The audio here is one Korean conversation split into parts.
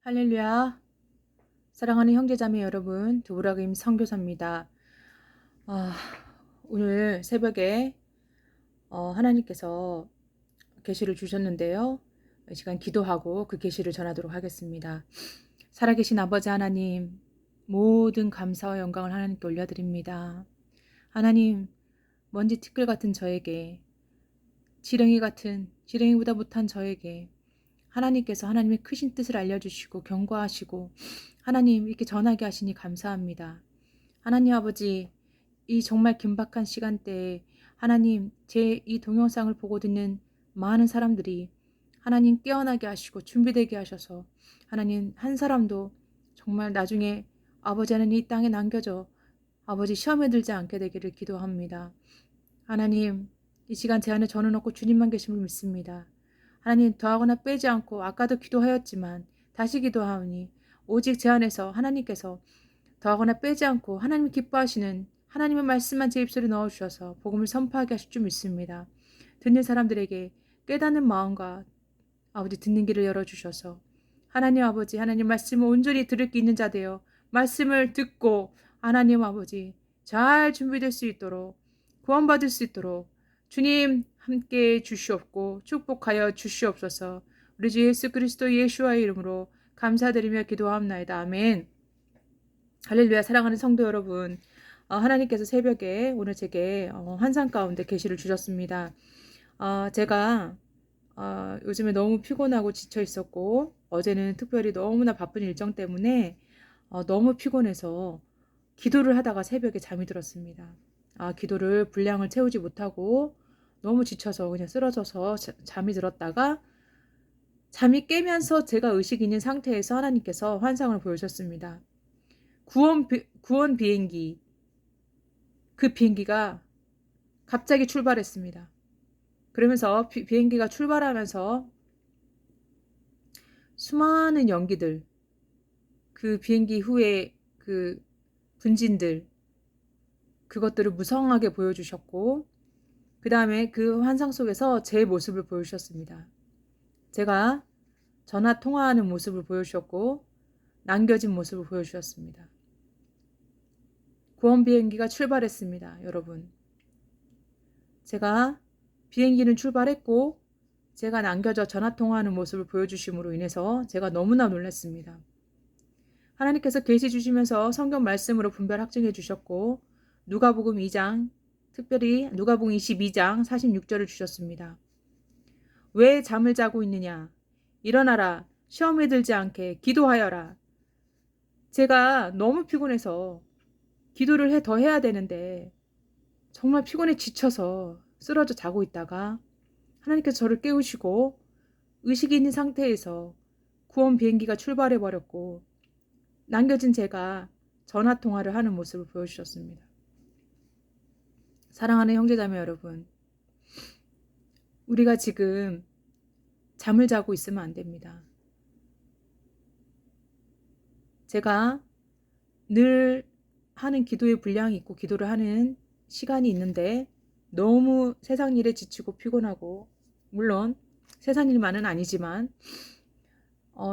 할렐루야. 사랑하는 형제자매 여러분, 두브라김 선교사입니다. 오늘 새벽에 하나님께서 계시를 주셨는데요. 이 시간 기도하고 그 계시를 전하도록 하겠습니다. 살아계신 아버지 하나님, 모든 감사와 영광을 하나님께 올려드립니다. 하나님, 먼지 티끌 같은 저에게, 지렁이보다 못한 저에게 하나님께서 하나님의 크신 뜻을 알려주시고 경고하시고 하나님 이렇게 전하게 하시니 감사합니다. 하나님 아버지, 이 정말 긴박한 시간대에 하나님 제 이 동영상을 보고 듣는 많은 사람들이 하나님 깨어나게 하시고 준비되게 하셔서 하나님 한 사람도 정말 나중에 아버지 하나님 이 땅에 남겨져 아버지 시험에 들지 않게 되기를 기도합니다. 하나님 이 시간 제 안에 저는 없고 주님만 계심을 믿습니다. 하나님 더하거나 빼지 않고 아까도 기도하였지만 다시 기도하오니 오직 제 안에서 하나님께서 더하거나 빼지 않고 하나님이 기뻐하시는 하나님의 말씀만 제 입술에 넣어주셔서 복음을 선포하게 하실 줄 믿습니다. 듣는 사람들에게 깨닫는 마음과 아버지 듣는 길을 열어주셔서 하나님 아버지 하나님 말씀을 온전히 들을 수 있는 자 되어 말씀을 듣고 하나님 아버지 잘 준비될 수 있도록 구원받을 수 있도록 주님 함께 주시옵고 축복하여 주시옵소서. 우리 주 예수 그리스도 예수와의 이름으로 감사드리며 기도합나이다. 아멘. 할렐루야. 사랑하는 성도 여러분, 하나님께서 새벽에 오늘 제게 환상 가운데 계시를 주셨습니다. 제가 요즘에 너무 피곤하고 지쳐 있었고 어제는 특별히 너무나 바쁜 일정 때문에 너무 피곤해서 기도를 하다가 새벽에 잠이 들었습니다. 기도를 분량을 채우지 못하고 너무 지쳐서 그냥 쓰러져서 잠이 들었다가 잠이 깨면서 제가 의식이 있는 상태에서 하나님께서 환상을 보여주셨습니다. 구원 비행기, 그 비행기가 갑자기 출발했습니다. 그러면서 비행기가 출발하면서 수많은 연기들, 그 비행기 후에 그 분진들, 그것들을 무성하게 보여주셨고 그 다음에 그 환상 속에서 제 모습을 보여주셨습니다. 제가 전화 통화하는 모습을 보여주셨고 남겨진 모습을 보여주셨습니다. 구원 비행기가 출발했습니다. 여러분, 제가 비행기는 출발했고 제가 남겨져 전화 통화하는 모습을 보여주심으로 인해서 제가 너무나 놀랐습니다. 하나님께서 계시 주시면서 성경 말씀으로 분별 확증해 주셨고 누가복음 2장, 특별히 누가복음 22장 46절을 주셨습니다. 왜 잠을 자고 있느냐? 일어나라. 시험에 들지 않게 기도하여라. 제가 너무 피곤해서 기도를 더 해야 되는데 정말 피곤해 지쳐서 쓰러져 자고 있다가 하나님께서 저를 깨우시고 의식이 있는 상태에서 구원 비행기가 출발해 버렸고 남겨진 제가 전화 통화를 하는 모습을 보여주셨습니다. 사랑하는 형제자매 여러분, 우리가 지금 잠을 자고 있으면 안 됩니다. 제가 늘 하는 기도의 분량이 있고 기도를 하는 시간이 있는데 너무 세상 일에 지치고 피곤하고, 물론 세상 일만은 아니지만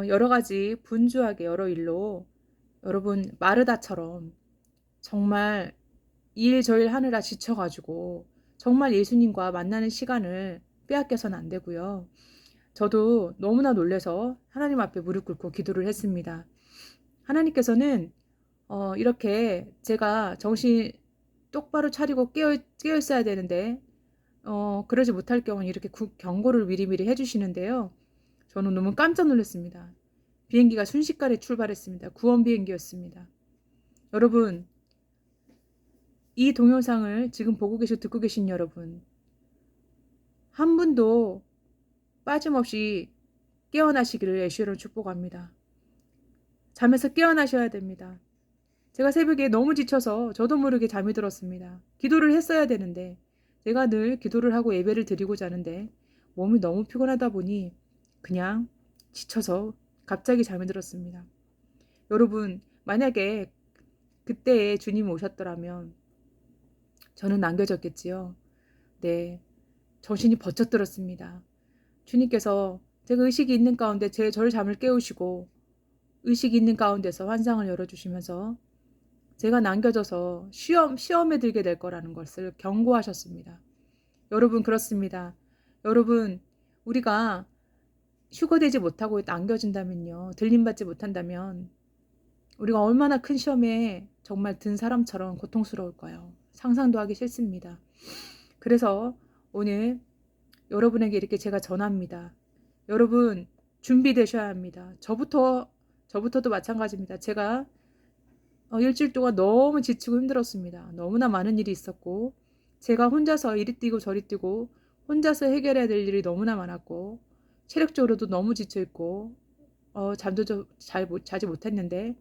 여러 가지 분주하게 여러 일로 여러분 마르다처럼 정말 일 저 일 하느라 지쳐가지고 정말 예수님과 만나는 시간을 빼앗겨서는 안 되고요. 저도 너무나 놀라서 하나님 앞에 무릎 꿇고 기도를 했습니다. 하나님께서는 이렇게 제가 정신 똑바로 차리고 깨어 있어야 되는데 그러지 못할 경우는 이렇게 경고를 미리미리 해주시는데요. 저는 너무 깜짝 놀랐습니다. 비행기가 순식간에 출발했습니다. 구원 비행기였습니다. 여러분, 이 동영상을 지금 보고 듣고 계신 여러분, 한 분도 빠짐없이 깨어나시기를 예수로 축복합니다. 잠에서 깨어나셔야 됩니다. 제가 새벽에 너무 지쳐서 저도 모르게 잠이 들었습니다. 기도를 했어야 되는데 제가 늘 기도를 하고 예배를 드리고 자는데 몸이 너무 피곤하다 보니 그냥 지쳐서 갑자기 잠이 들었습니다. 여러분, 만약에 그때에 주님이 오셨더라면 저는 남겨졌겠지요. 네, 정신이 번쩍 들었습니다. 주님께서 제가 의식이 있는 가운데 저를 잠을 깨우시고 의식이 있는 가운데서 환상을 열어주시면서 제가 남겨져서 시험에 들게 될 거라는 것을 경고하셨습니다. 여러분 그렇습니다. 여러분 우리가 휴거되지 못하고 남겨진다면요. 들림받지 못한다면 우리가 얼마나 큰 시험에 정말 든 사람처럼 고통스러울까요? 상상도 하기 싫습니다. 그래서 오늘 여러분에게 이렇게 제가 전합니다. 여러분 준비되셔야 합니다. 저부터도 마찬가지입니다. 제가 일주일 동안 너무 지치고 힘들었습니다. 너무나 많은 일이 있었고 제가 혼자서 이리 뛰고 저리 뛰고 혼자서 해결해야 될 일이 너무나 많았고 체력적으로도 너무 지쳐있고 잠도 자지 못했는데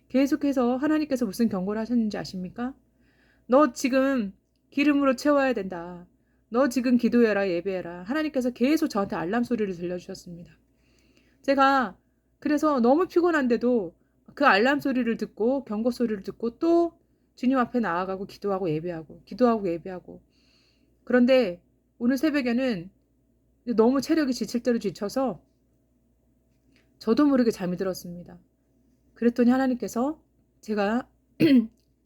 계속해서 하나님께서 무슨 경고를 하셨는지 아십니까? 너 지금 기름으로 채워야 된다. 너 지금 기도해라 예배해라. 하나님께서 계속 저한테 알람 소리를 들려주셨습니다. 제가 그래서 너무 피곤한데도 그 알람 소리를 듣고 경고 소리를 듣고 또 주님 앞에 나아가고 기도하고 예배하고 그런데 오늘 새벽에는 너무 체력이 지칠 대로 지쳐서 저도 모르게 잠이 들었습니다. 그랬더니 하나님께서 제가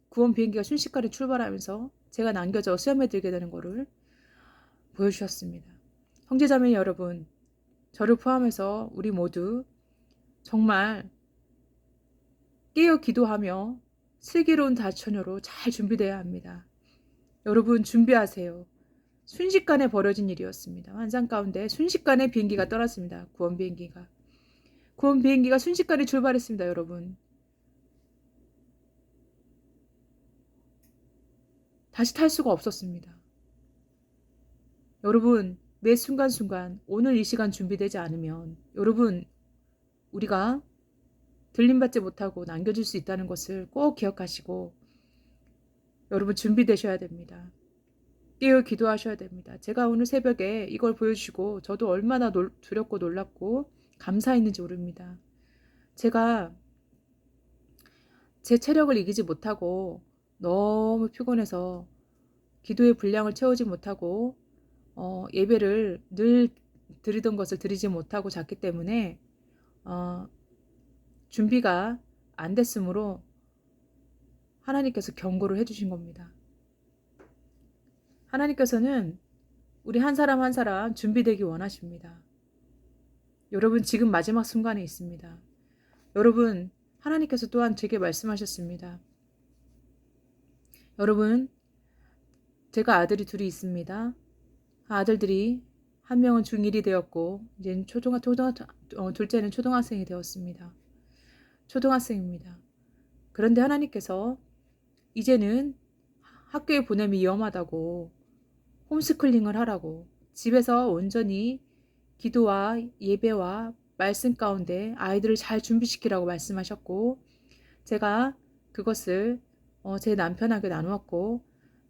구원 비행기가 순식간에 출발하면서 제가 남겨져 수염에 들게 되는 것을 보여주셨습니다. 형제자매 여러분, 저를 포함해서 우리 모두 정말 깨어 기도하며 슬기로운 다처녀로 잘 준비되어야 합니다. 여러분 준비하세요. 순식간에 벌어진 일이었습니다. 환상 가운데 순식간에 비행기가 떠났습니다. 구원 비행기가 순식간에 출발했습니다. 여러분 다시 탈 수가 없었습니다. 여러분 매 순간순간 오늘 이 시간 준비되지 않으면 여러분 우리가 들림받지 못하고 남겨질 수 있다는 것을 꼭 기억하시고 여러분 준비되셔야 됩니다. 깨어 기도하셔야 됩니다. 제가 오늘 새벽에 이걸 보여주시고 저도 얼마나 두렵고 놀랍고 감사했는지 모릅니다. 제가 제 체력을 이기지 못하고 너무 피곤해서 기도의 분량을 채우지 못하고 예배를 늘 드리던 것을 드리지 못하고 잤기 때문에 준비가 안 됐으므로 하나님께서 경고를 해주신 겁니다. 하나님께서는 우리 한 사람 한 사람 준비되기 원하십니다. 여러분 지금 마지막 순간에 있습니다. 여러분 하나님께서 또한 제게 말씀하셨습니다. 여러분 제가 아들이 둘이 있습니다. 아들들이 한 명은 중1이 되었고 이제 둘째는 초등학생이 되었습니다. 초등학생입니다. 그런데 하나님께서 이제는 학교에 보내면 위험하다고 홈스쿨링을 하라고 집에서 온전히 기도와 예배와 말씀 가운데 아이들을 잘 준비시키라고 말씀하셨고 제가 그것을 제 남편에게 나누었고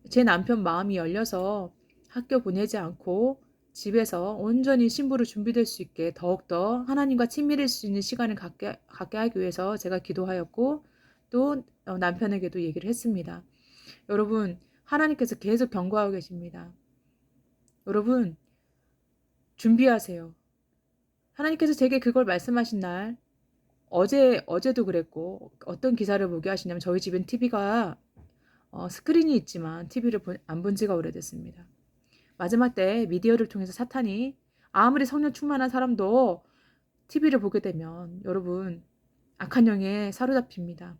제 남편 마음이 열려서 학교 보내지 않고 집에서 온전히 신부로 준비될 수 있게 더욱더 하나님과 친밀할 수 있는 시간을 갖게 하기 위해서 제가 기도하였고 또 남편에게도 얘기를 했습니다. 여러분 하나님께서 계속 경고하고 계십니다. 여러분 준비하세요. 하나님께서 제게 그걸 말씀하신 날 어제도 그랬고 어떤 기사를 보게 하시냐면 저희 집엔 TV가 스크린이 있지만 TV를 안 본 지가 오래됐습니다. 마지막 때 미디어를 통해서 사탄이 아무리 성령 충만한 사람도 TV를 보게 되면 여러분 악한 영에 사로잡힙니다.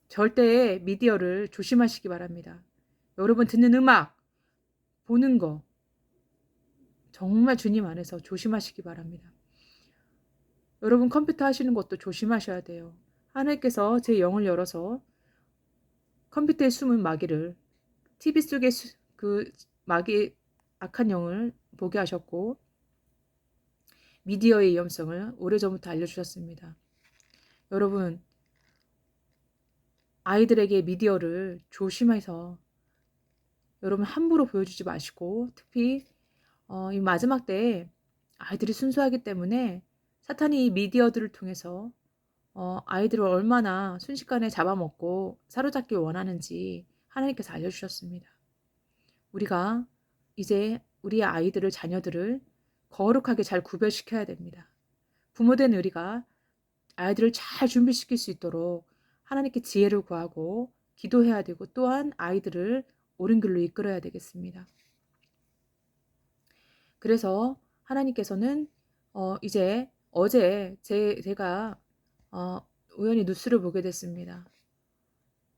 절대 미디어를 조심하시기 바랍니다. 여러분 듣는 음악, 보는 거 정말 주님 안에서 조심하시기 바랍니다. 여러분 컴퓨터 하시는 것도 조심하셔야 돼요. 하나님께서 제 영을 열어서 컴퓨터에 숨은 마귀를 TV 속에 그 마귀 악한 영을 보게 하셨고 미디어의 위험성을 오래전부터 알려주셨습니다. 여러분 아이들에게 미디어를 조심해서 여러분 함부로 보여주지 마시고 특히 이 마지막 때에 아이들이 순수하기 때문에 사탄이 이 미디어들을 통해서 아이들을 얼마나 순식간에 잡아먹고 사로잡기 원하는지 하나님께서 알려주셨습니다. 우리가 이제 우리의 아이들을 자녀들을 거룩하게 잘 구별시켜야 됩니다. 부모된 우리가 아이들을 잘 준비시킬 수 있도록 하나님께 지혜를 구하고 기도해야 되고 또한 아이들을 옳은 길로 이끌어야 되겠습니다. 그래서 하나님께서는 이제 어제 제가 우연히 뉴스를 보게 됐습니다.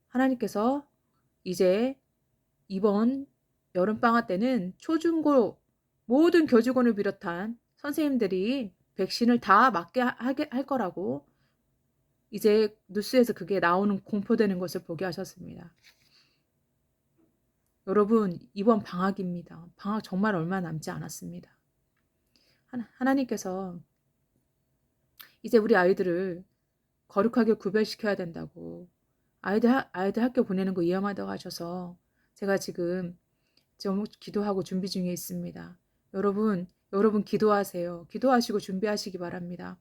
하나님께서 이제 이번 여름방학 때는 초중고 모든 교직원을 비롯한 선생님들이 백신을 다 맞게 하게 할 거라고 이제 뉴스에서 그게 나오는 공포되는 것을 보게 하셨습니다. 여러분, 이번 방학입니다. 방학 정말 얼마 남지 않았습니다. 하나님께서 이제 우리 아이들을 거룩하게 구별시켜야 된다고 아이들 학교 보내는 거 위험하다고 하셔서 제가 지금 좀 기도하고 준비 중에 있습니다. 여러분 기도하세요. 기도하시고 준비하시기 바랍니다.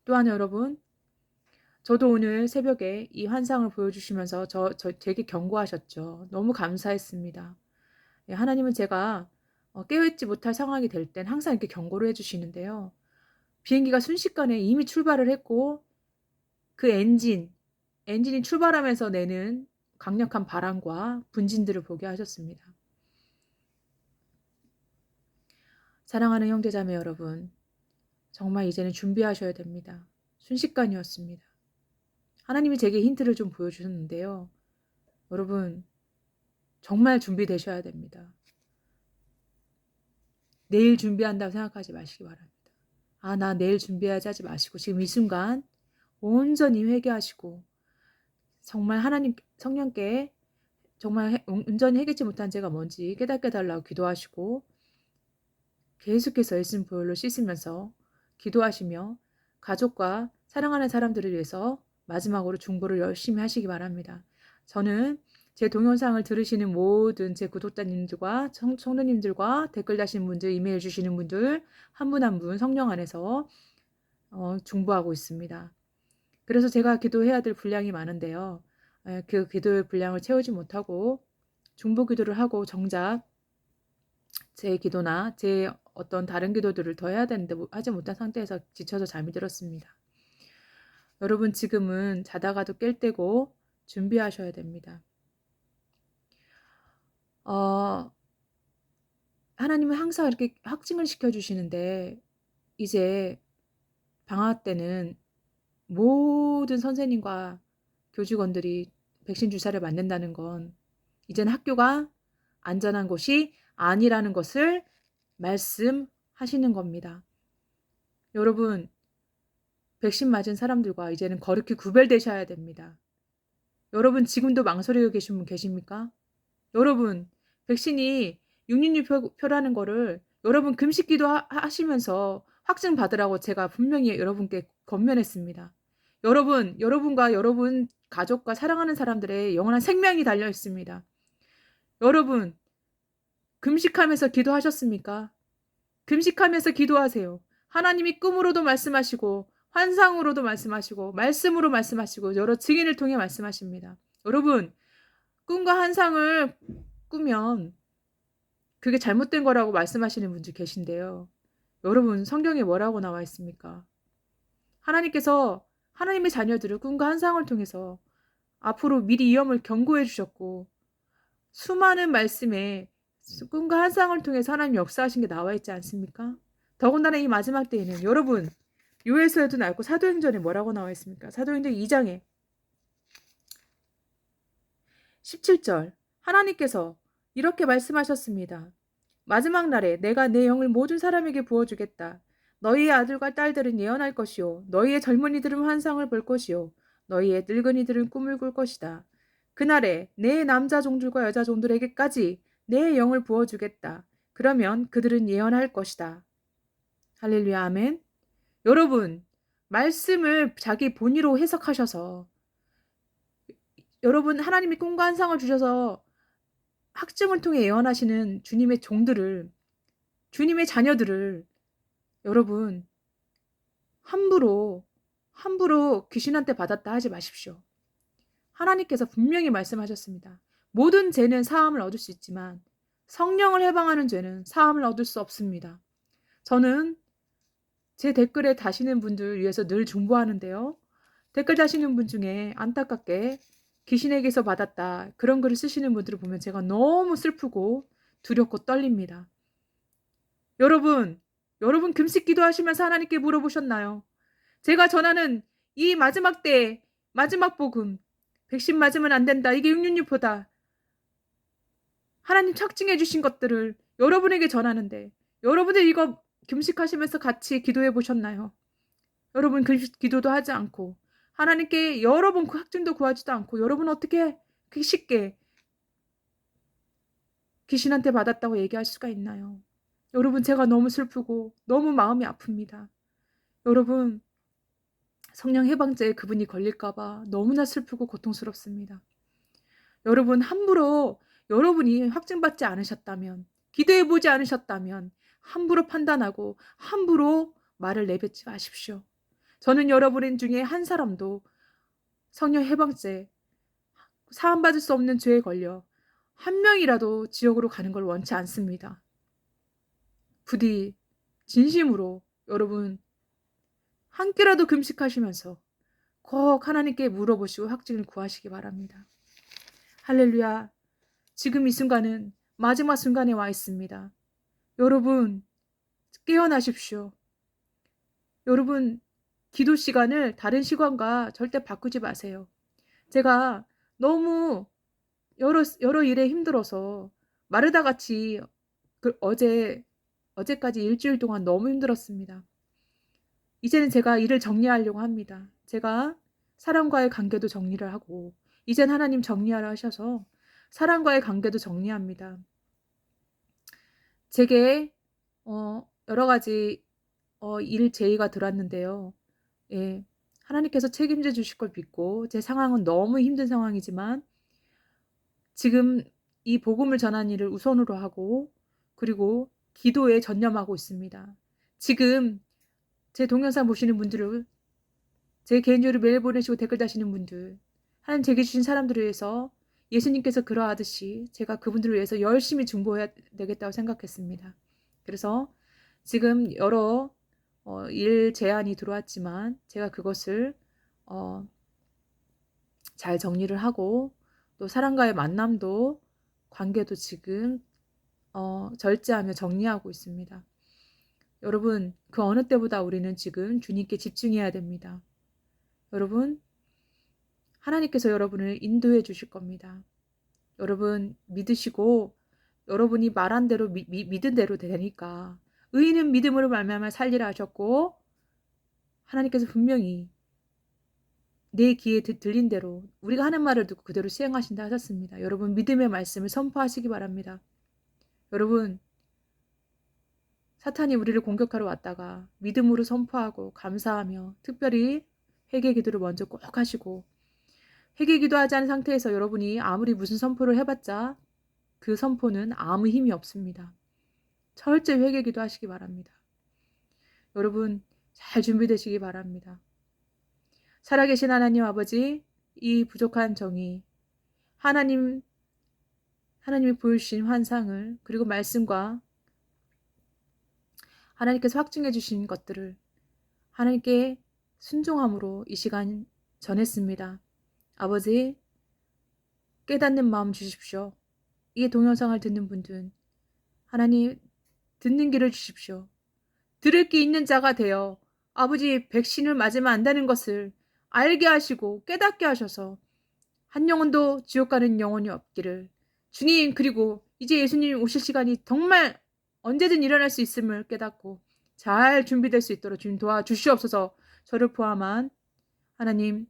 또한 여러분, 저도 오늘 새벽에 이 환상을 보여주시면서 저 되게 경고하셨죠. 너무 감사했습니다. 하나님은 제가 깨어있지 못할 상황이 될 땐 항상 이렇게 경고를 해주시는데요. 비행기가 순식간에 이미 출발을 했고 그 엔진이 출발하면서 내는 강력한 바람과 분진들을 보게 하셨습니다. 사랑하는 형제자매 여러분, 정말 이제는 준비하셔야 됩니다. 순식간이었습니다. 하나님이 제게 힌트를 좀 보여주셨는데요. 여러분, 정말 준비되셔야 됩니다. 내일 준비한다고 생각하지 마시기 바랍니다. 나 내일 준비해야지 하지 마시고 지금 이 순간 온전히 회개하시고 정말 하나님 성령께 정말 온전히 해결치 못한 죄가 뭔지 깨닫게 달라고 기도하시고 계속해서 예수님 보혈로 씻으면서 기도하시며 가족과 사랑하는 사람들을 위해서 마지막으로 중보를 열심히 하시기 바랍니다. 저는 제 동영상을 들으시는 모든 제 구독자님들과 성도님들과 댓글 다시는 분들, 이메일 주시는 분들 한 분 한 분 성령 안에서 중보하고 있습니다. 그래서 제가 기도해야 될 분량이 많은데요. 그 기도의 분량을 채우지 못하고 중보 기도를 하고 정작 제 기도나 제 어떤 다른 기도들을 더 해야 되는데 하지 못한 상태에서 지쳐서 잠이 들었습니다. 여러분 지금은 자다가도 깰 때고 준비하셔야 됩니다. 하나님은 항상 이렇게 확증을 시켜주시는데 이제 방학 때는 모든 선생님과 교직원들이 백신 주사를 맞는다는 건 이제는 학교가 안전한 곳이 아니라는 것을 말씀하시는 겁니다. 여러분, 백신 맞은 사람들과 이제는 거룩히 구별되셔야 됩니다. 여러분 지금도 망설이고 계신 분 계십니까? 여러분, 백신이 666표라는 거를 여러분 금식기도 하시면서 확증 받으라고 제가 분명히 여러분께 권면했습니다. 여러분과 여러분 가족과 사랑하는 사람들의 영원한 생명이 달려 있습니다. 여러분, 금식하면서 기도하셨습니까? 금식하면서 기도하세요. 하나님이 꿈으로도 말씀하시고 환상으로도 말씀하시고 말씀으로 말씀하시고 여러 증인을 통해 말씀하십니다. 여러분, 꿈과 환상을 꾸면 그게 잘못된 거라고 말씀하시는 분들 계신데요. 여러분, 성경에 뭐라고 나와 있습니까? 하나님께서 하나님의 자녀들을 꿈과 환상을 통해서 앞으로 미리 위험을 경고해 주셨고 수많은 말씀에 꿈과 환상을 통해서 하나님 역사하신 게 나와 있지 않습니까? 더군다나 이 마지막 때에는 여러분 요엘서에도 나왔고 사도행전에 뭐라고 나와 있습니까? 사도행전 2장에 17절 하나님께서 이렇게 말씀하셨습니다. 마지막 날에 내가 내 영을 모든 사람에게 부어주겠다. 너희의 아들과 딸들은 예언할 것이요 너희의 젊은이들은 환상을 볼 것이요 너희의 늙은이들은 꿈을 꿀 것이다. 그날에 내 남자 종들과 여자 종들에게까지 내 영을 부어주겠다. 그러면 그들은 예언할 것이다. 할렐루야 아멘. 여러분, 말씀을 자기 본의로 해석하셔서 여러분 하나님이 꿈과 환상을 주셔서 학증을 통해 예언하시는 주님의 종들을 주님의 자녀들을 여러분 함부로 귀신한테 받았다 하지 마십시오. 하나님께서 분명히 말씀하셨습니다. 모든 죄는 사함을 얻을 수 있지만 성령을 해방하는 죄는 사함을 얻을 수 없습니다. 저는 제 댓글에 다시는 분들 위해서 늘 중보하는데요. 댓글 다시는 분 중에 안타깝게 귀신에게서 받았다 그런 글을 쓰시는 분들을 보면 제가 너무 슬프고 두렵고 떨립니다. 여러분 금식 기도하시면서 하나님께 물어보셨나요? 제가 전하는 이 마지막 때 마지막 복음 백신 맞으면 안 된다. 이게 666포다. 하나님 착증해 주신 것들을 여러분에게 전하는데 여러분들 이거 금식하시면서 같이 기도해 보셨나요? 여러분 기도도 하지 않고 하나님께 여러분 그 확증도 구하지도 않고 여러분 어떻게 그렇게 쉽게 귀신한테 받았다고 얘기할 수가 있나요? 여러분 제가 너무 슬프고 너무 마음이 아픕니다. 여러분 성령 해방제에 그분이 걸릴까 봐 너무나 슬프고 고통스럽습니다. 여러분 함부로 여러분이 확증받지 않으셨다면 기도해 보지 않으셨다면 함부로 판단하고 함부로 말을 내뱉지 마십시오. 저는 여러분 중에 한 사람도 성령 해방죄 사함받을 수 없는 죄에 걸려 한 명이라도 지옥으로 가는 걸 원치 않습니다. 부디 진심으로 여러분 한 끼라도 금식하시면서 꼭 하나님께 물어보시고 확증을 구하시기 바랍니다. 할렐루야. 지금 이 순간은 마지막 순간에 와 있습니다. 여러분 깨어나십시오. 여러분 기도 시간을 다른 시간과 절대 바꾸지 마세요. 제가 너무 여러 일에 힘들어서 마르다 같이 어제까지 일주일 동안 너무 힘들었습니다. 이제는 제가 일을 정리하려고 합니다. 제가 사람과의 관계도 정리를 하고 이젠 하나님 정리하라 하셔서 사람과의 관계도 정리합니다. 제게 여러 가지 일 제의가 들어왔는데요. 예, 하나님께서 책임져 주실 걸 믿고 제 상황은 너무 힘든 상황이지만 지금 이 복음을 전하는 일을 우선으로 하고 그리고 기도에 전념하고 있습니다. 지금 제 동영상 보시는 분들을 제 개인적으로 메일 보내시고 댓글 다시는 분들 하나님 제게 주신 사람들을 위해서 예수님께서 그러하듯이 제가 그분들을 위해서 열심히 중보해야 되겠다고 생각했습니다. 그래서 지금 여러 일 제안이 들어왔지만 제가 그것을 잘 정리를 하고 또 사람과의 만남도 관계도 지금 절제하며 정리하고 있습니다. 여러분 그 어느 때보다 우리는 지금 주님께 집중해야 됩니다. 여러분 하나님께서 여러분을 인도해 주실 겁니다. 여러분 믿으시고 여러분이 말한 대로 믿은 대로 되니까 의인은 믿음으로 말미암아 살리라 하셨고 하나님께서 분명히 내 귀에 들린 대로 우리가 하는 말을 듣고 그대로 수행하신다 하셨습니다. 여러분 믿음의 말씀을 선포하시기 바랍니다. 여러분 사탄이 우리를 공격하러 왔다가 믿음으로 선포하고 감사하며 특별히 회개 기도를 먼저 꼭 하시고 회개 기도하지 않은 상태에서 여러분이 아무리 무슨 선포를 해봤자 그 선포는 아무 힘이 없습니다. 철저히 회개 기도하시기 바랍니다. 여러분 잘 준비되시기 바랍니다. 살아계신 하나님 아버지 이 부족한 정의 하나님이 보여주신 환상을 그리고 말씀과 하나님께서 확증해 주신 것들을 하나님께 순종함으로 이 시간 전했습니다. 아버지 깨닫는 마음 주십시오. 이 동영상을 듣는 분들은 하나님 듣는 길을 주십시오. 들을 게 있는 자가 되어 아버지 백신을 맞으면 안 되는 것을 알게 하시고 깨닫게 하셔서 한 영혼도 지옥 가는 영혼이 없기를 주님 그리고 이제 예수님 오실 시간이 정말 언제든 일어날 수 있음을 깨닫고 잘 준비될 수 있도록 주님 도와주시옵소서. 저를 포함한 하나님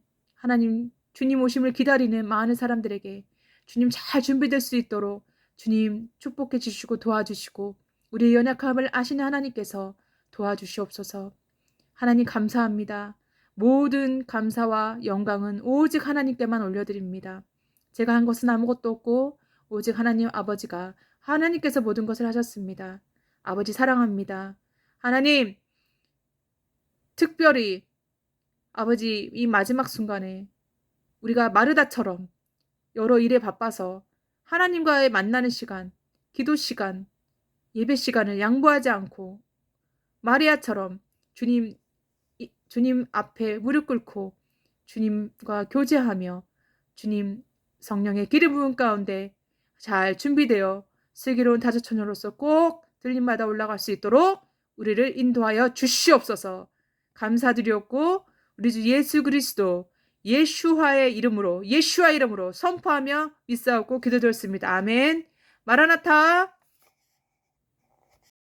주님 오심을 기다리는 많은 사람들에게 주님 잘 준비될 수 있도록 주님 축복해 주시고 도와주시고 우리의 연약함을 아시는 하나님께서 도와주시옵소서. 하나님 감사합니다. 모든 감사와 영광은 오직 하나님께만 올려드립니다. 제가 한 것은 아무것도 없고 오직 하나님 아버지가 하나님께서 모든 것을 하셨습니다. 아버지 사랑합니다. 하나님 특별히 아버지 이 마지막 순간에 우리가 마르다처럼 여러 일에 바빠서 하나님과의 만나는 시간, 기도 시간, 예배 시간을 양보하지 않고 마리아처럼 주님 앞에 무릎 꿇고 주님과 교제하며 주님 성령의 기름 부음 가운데 잘 준비되어 슬기로운 다자처녀로서 꼭 들림마다 올라갈 수 있도록 우리를 인도하여 주시옵소서. 감사드렸고 우리 주 예수 그리스도 예슈아의 이름으로 선포하며 믿사옵고 기도드렸습니다. 아멘. 마라나타.